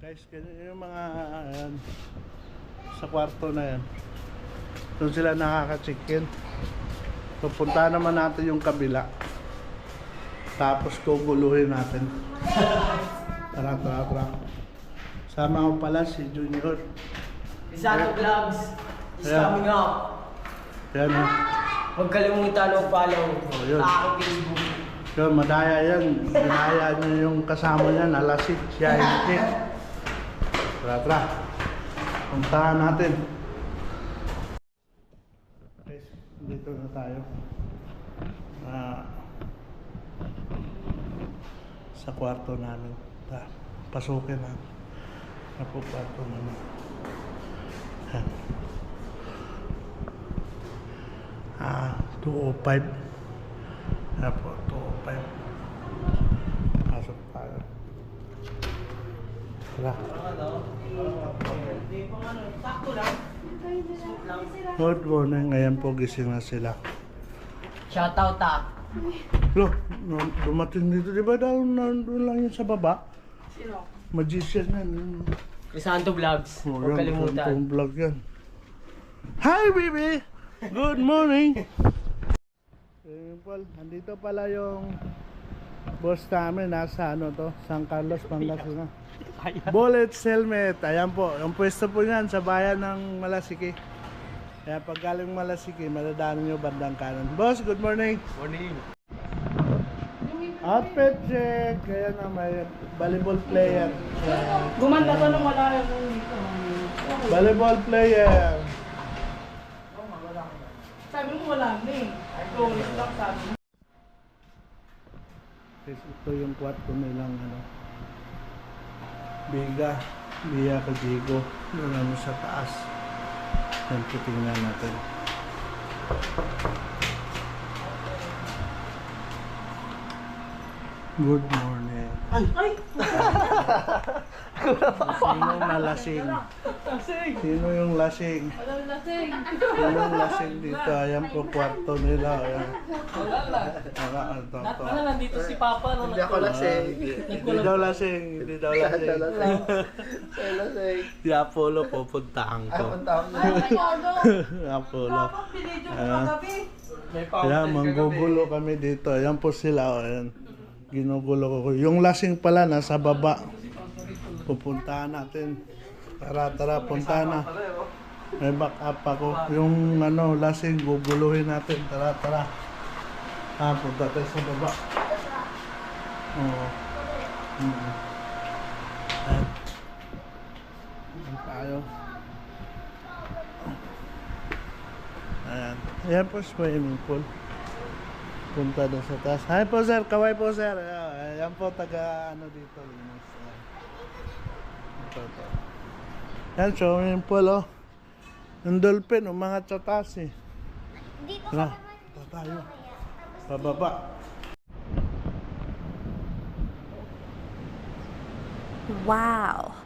Guys, yung mga sa kwarto na yan, doon sila nakaka-check-in. Pupunta naman natin yung kabila, tapos guguluhin natin. Tara. Sama ko pala si Junior. Isato Vlogs is coming up. Yan o. Huwag kalimutan mag-follow Yun. sa aking Facebook. Yun, madaya yan. Ginaya niyo yung kasama niya, nalasik siya, hindi. Tara. Puntahan natin. Guys, dito na tayo. Sa kwarto namin. Pasukin na. Sa kwarto namin. Yan. 205. Yan po, 205. Pasok tayo. Tara. Good morning. Ngayon po gising na sila. Shoutout Look, dumating dito. Di ba nandun lang yun sa baba? Sino? Magician yan. Crisanto Vlogs. Huwag kalimutan. Itong vlog yan. Hi, baby! Good morning! Paul, nandito pala yung boss namin. Nasa San Carlos, Pangasinan. Bullets Helmet. Ayan po. Yung pwesto po yan sa bayan ng Malasiki. Kaya pag galing Malasiki, madadaanan nyo bandang kanan. Boss, good morning! Morning. Outfit check. Kaya na may volleyball player. Gumanda ka nung wala yung dito. Volleyball player. Sabi mo wala na eh. Ito, lang sabi mo. Ito yung kwarto nilang Biga Kadigo. Doon sa taas. Yan po, tingnan natin. Good morning. Ay! Sino nalasing? Sino yung lasing? Walang lasing. Sino yung lasing dito? Ayan po kwarto nila. Ayan. Wala nandito si Papa. Hindi ako lasing. Hindi daw lasing. Hindi daw lasing. Saya lasing. Si Apollo pupuntaan ko. Apollo. Ayan, manggugulo kami dito. Ayan po sila. Ayan. Ginugulo ko. Yung lasing pala nasa baba. Pupuntahan natin. Tara, puntahan na. May back up ako. Yung lasing, guguluhin natin. Tara. Punta tayo sa baba. Oo. Ayan tayo. Ayan po swimming pool. Punta doon sa taas. Hi po sir, kaway po sir. Ayan po taga dito. Ito. Yan, swimming pool oh. Yung dolphin, umangat sa taas eh. Dito Tara, tayo. Pababa. Wow.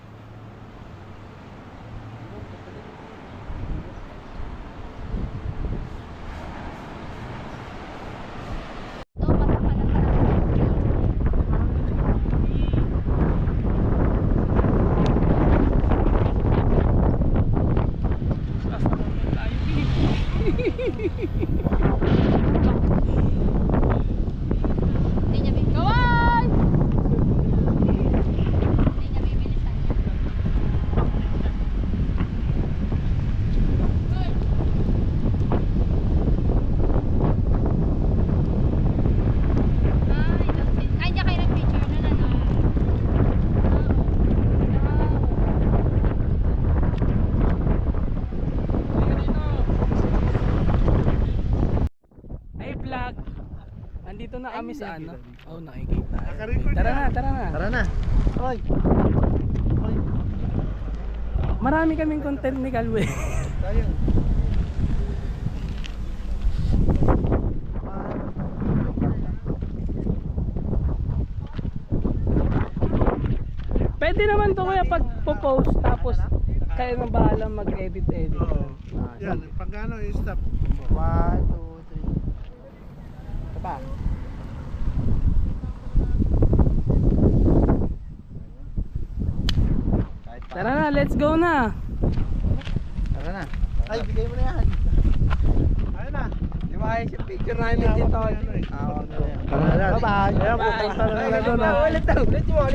Nandito na kami sa nakikita. Nakarecord Tara na. na. Tara na. Oy. Marami kaming content ni Calwe. Tayo. Pwede naman to kuya pag post tapos kayo na bahala mag-edit. Oo. Yan, pag i-stop. 1, 2, 3. Ito pa. Tara na, let's go na. Tara na. Ay, bigay mo na yan. Ayun na. Lumayas yung picture namin dito. Bye-bye. Ayan, pupunta na nila doon. Ulit mo.